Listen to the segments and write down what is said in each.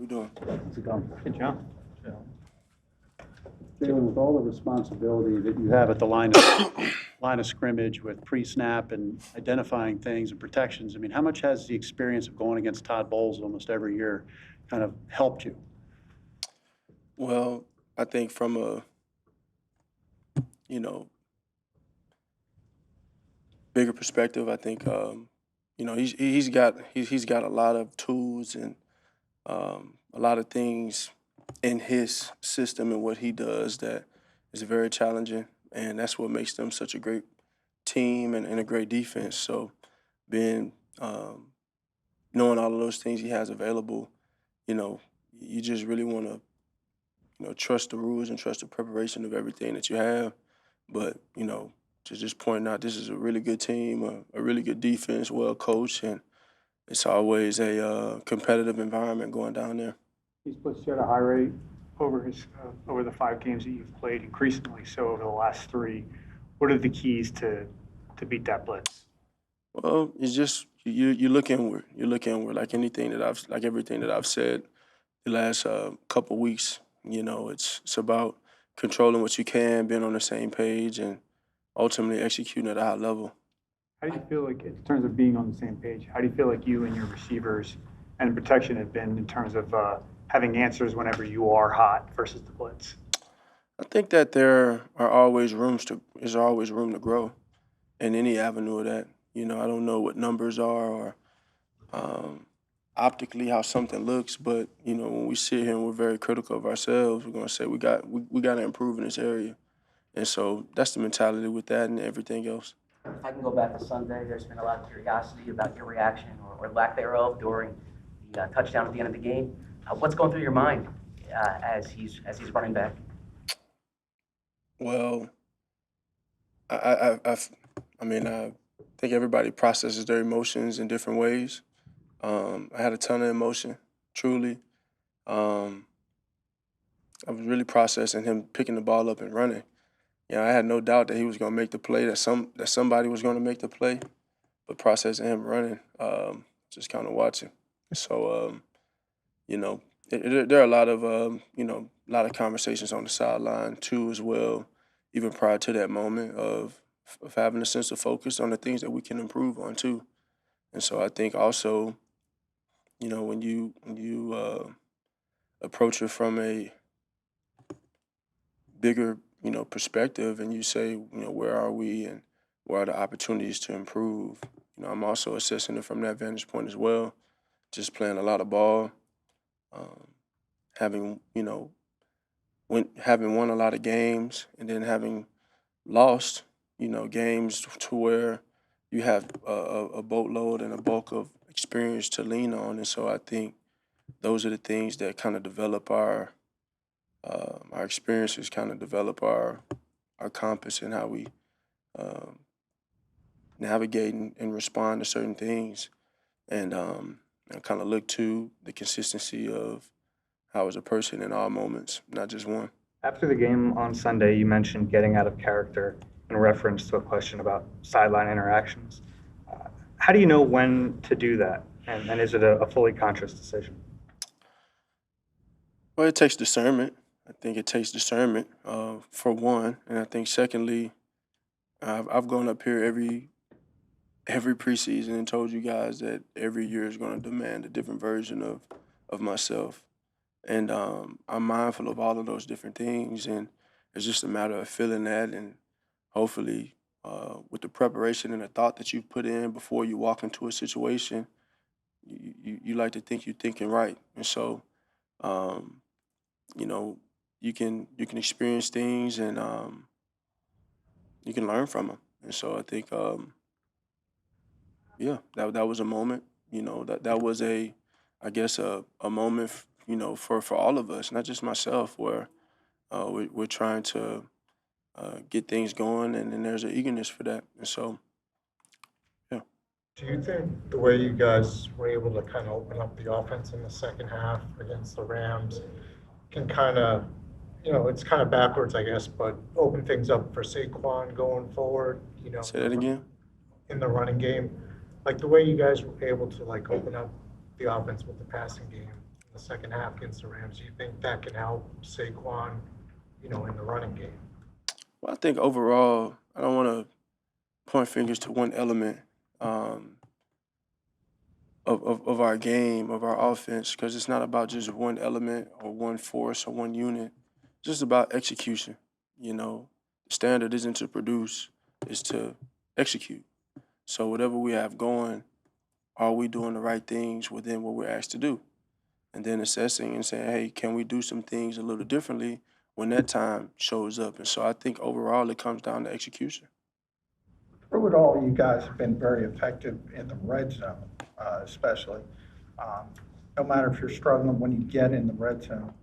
we doing? How's it going? Good job. Jalen, with all the responsibility that you have at the line of scrimmage with pre-snap and identifying things and protections, I mean, how much has the experience of going against Todd Bowles almost every year kind of helped you? Well, I think from a, you know, bigger perspective, I think, you know, he's got a lot of tools and a lot of things in his system and what he does that is very challenging, and that's what makes them such a great team and a great defense. So, being knowing all of those things he has available, you know, you just really want to, you know, trust the rules and trust the preparation of everything that you have. But, you know, just pointing out this is a really good team, a really good defense, well coached, and it's always a competitive environment going down there. He's put you at a high rate over the 5 games that you've played, increasingly so over the last 3. What are the keys to beat that blitz? Well, it's just you look inward. You look inward, like everything that I've said the last couple weeks. You know, it's about controlling what you can, being on the same page, and ultimately executing at a high level. How do you feel like, in terms of being on the same page, how do you feel like you and your receivers and protection have been in terms of having answers whenever you are hot versus the blitz? I think that there are always room to grow in any avenue of that. You know, I don't know what numbers are or optically how something looks, but you know, when we sit here and we're very critical of ourselves, we're gonna say we got to improve in this area, and so that's the mentality with that and everything else. If I can go back to Sunday, there's been a lot of curiosity about your reaction or lack thereof during the touchdown at the end of the game. What's going through your mind as he's running back? Well, I mean, I think everybody processes their emotions in different ways. I had a ton of emotion, truly. I was really processing him picking the ball up and running. You know, I had no doubt that he was going to make the play, that somebody was going to make the play, but processing him running, just kind of watching. So, you know, there are a lot of, you know, a lot of conversations on the sideline too as well, even prior to that moment of having a sense of focus on the things that we can improve on too. And so I think also, you know, when you approach it from a bigger, you know, perspective, and you say, you know, where are we and where are the opportunities to improve? You know, I'm also assessing it from that vantage point as well. Just playing a lot of ball, having, you know, having won a lot of games, and then having lost, you know, games to where you have a boatload and a bulk of experience to lean on. And so I think those are the things that kind of develop our experiences, kind of develop our compass and how we navigate and respond to certain things, and kind of look to the consistency of how as a person in all moments, not just one. After the game on Sunday, you mentioned getting out of character in reference to a question about sideline interactions. How do you know when to do that? And is it a fully conscious decision? Well, it takes discernment. I think it takes discernment for one, and I think secondly, I've gone up here every preseason and told you guys that every year is going to demand a different version of myself, and I'm mindful of all of those different things, and it's just a matter of feeling that, and hopefully, with the preparation and the thought that you've put in before you walk into a situation, you like to think you're thinking right, and so you know, you can experience things, and you can learn from them. And so I think, yeah, that was a moment. You know, that was I guess a moment, you know, for all of us, not just myself, where we're trying to get things going, and then there's an eagerness for that. And so, yeah. Do you think the way you guys were able to kind of open up the offense in the second half against the Rams can kind of, you know, it's kind of backwards, I guess, but open things up for Saquon going forward, you know? Say that again. In the running game, like the way you guys were able to like open up the offense with the passing game in the second half against the Rams, do you think that can help Saquon, in the running game? Well, I think overall, I don't want to point fingers to one element um, of our game, of our offense, because it's not about just one element or one force or one unit. It's just about execution. The standard isn't to produce, it's to execute. So whatever we have going, are we doing the right things within what we're asked to do? And then assessing and saying, hey, can we do some things a little differently when that time shows up? And so I think overall it comes down to execution. Through it all, you guys have been very effective in the red zone, especially. Um, No matter if you're struggling, when you get in the red zone,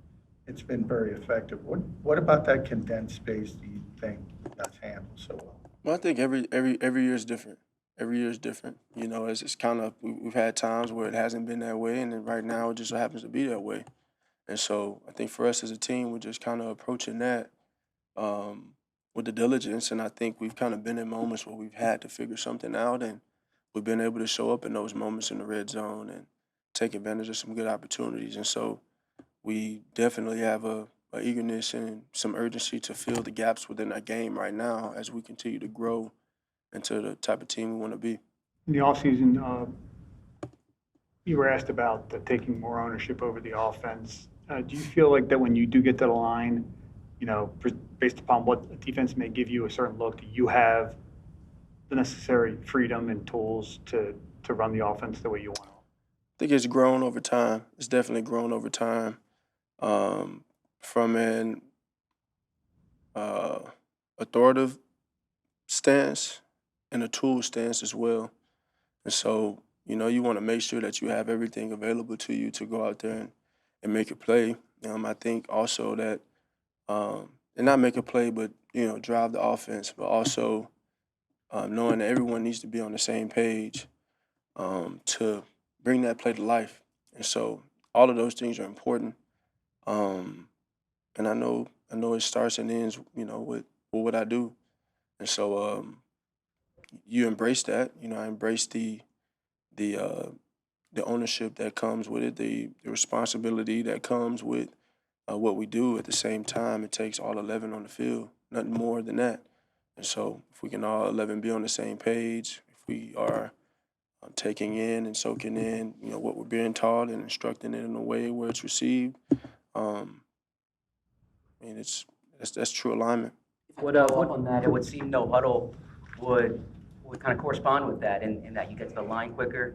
it's been very effective. What about that condensed space do you think that's handled so well? Well, I think every year is different. Every year is different. It's kind of we've had times where it hasn't been that way, and then right now it just so happens to be that way. And so I think for us as a team, we're just kind of approaching that with the diligence. And I think we've kind of been in moments where we've had to figure something out, and we've been able to show up in those moments in the red zone and take advantage of some good opportunities. And so we definitely have a eagerness and some urgency to fill the gaps within our game right now as we continue to grow into the type of team we want to be. In the offseason, you were asked about taking more ownership over the offense. Do you feel like that when you do get to the line, based upon what the defense may give you a certain look, do you have the necessary freedom and tools to run the offense the way you want? I think it's grown over time. It's definitely grown over time from an authoritative stance and a tool stance as well. And so, you want to make sure that you have everything available to you to go out there and make a play. I think also that, and not make a play, but, drive the offense, but also knowing that everyone needs to be on the same page to bring that play to life. And so all of those things are important. And I know it starts and ends, with what I do. And so you embrace that. I embrace the ownership that comes with it, the responsibility that comes with what we do. At the same time, it takes all 11 on the field, nothing more than that. And so if we can all 11 be on the same page, if we are taking in and soaking in, what we're being taught and instructing it in a way where it's received, that's true alignment. What up on that? It would seem no huddle would kind of correspond with that in that you get to the line quicker,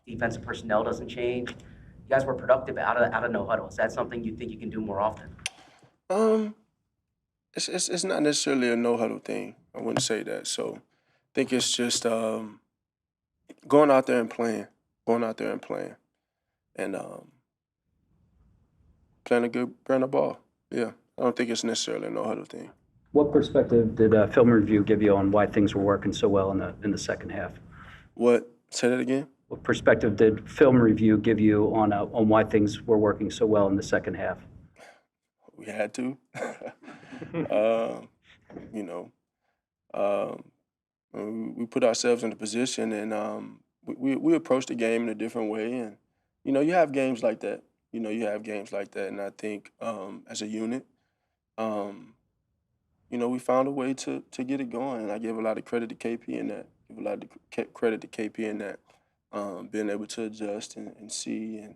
defensive personnel doesn't change. You guys were productive out of no huddle. Is that something you think you can do more often? It's not necessarily a no huddle thing. I wouldn't say that. So I think it's just going out there and playing, and playing a good brand of ball. Yeah, I don't think it's necessarily a no huddle thing. What perspective did film review give you on why things were working so well in the second half? What? Say that again. What perspective did film review give you on why things were working so well in the second half? We had to. We put ourselves in a position, and we approached the game in a different way. And you have games like that. And I think as a unit, we found a way to get it going. And I give a lot of credit to KP in that. Being able to adjust and see and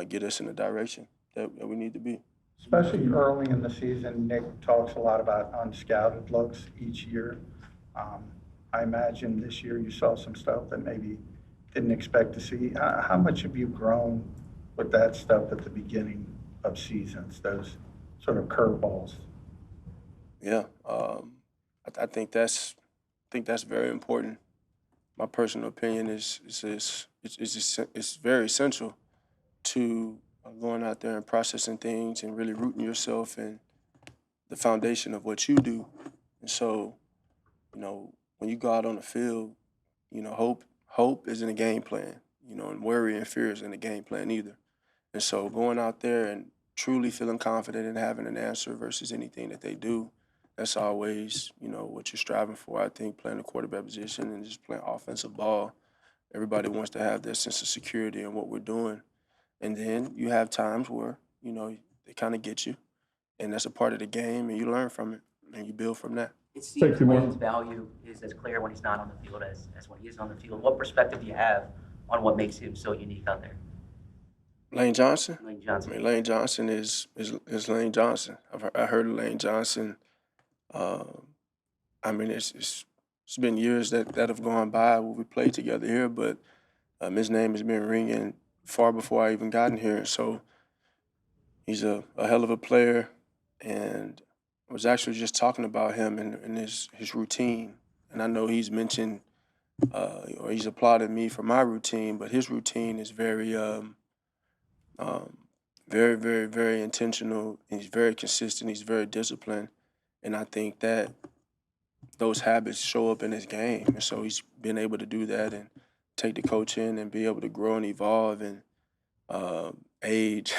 get us in the direction that we need to be. Especially early in the season, Nick talks a lot about unscouted looks each year. I imagine this year you saw some stuff that maybe didn't expect to see. How much have you grown with that stuff at the beginning of seasons, those sort of curveballs? Yeah, I think that's very important. My personal opinion is it's very essential to going out there and processing things and really rooting yourself in the foundation of what you do. And so, when you go out on the field, hope is in the game plan, and worry and fear is in the game plan either. And so going out there and truly feeling confident in having an answer versus anything that they do, that's always, what you're striving for. I think playing the quarterback position and just playing offensive ball, everybody wants to have that sense of security in what we're doing. And then you have times where, they kind of get you. And that's a part of the game, and you learn from it, and you build from that. It seems Lane's value is as clear when he's not on the field as when he is on the field. What perspective do you have on what makes him so unique out there? Lane Johnson? Lane Johnson. I mean, Lane Johnson is Lane Johnson. I heard of Lane Johnson. I mean, it's been years that have gone by where we played together here, but his name has been ringing far before I even gotten here. So he's a hell of a player, and I was actually just talking about him and his routine. And I know he's mentioned or he's applauded me for my routine, but his routine is very, very, very, very intentional. And he's very consistent. He's very disciplined, and I think that those habits show up in his game. And so he's been able to do that and take the coaching and be able to grow and evolve and age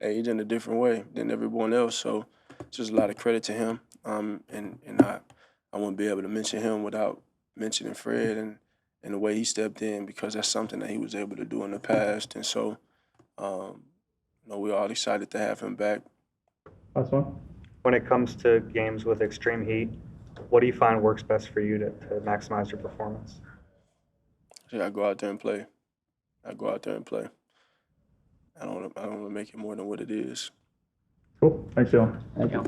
in a different way than everyone else. So it's just a lot of credit to him. And I wouldn't be able to mention him without mentioning Fred and the way he stepped in, because that's something that he was able to do in the past. And so, we're all excited to have him back. Last one. When it comes to games with extreme heat, what do you find works best for you to maximize your performance? Yeah, I go out there and play. I don't want to make it more than what it is. Cool. Thanks, Jalen. Thank you.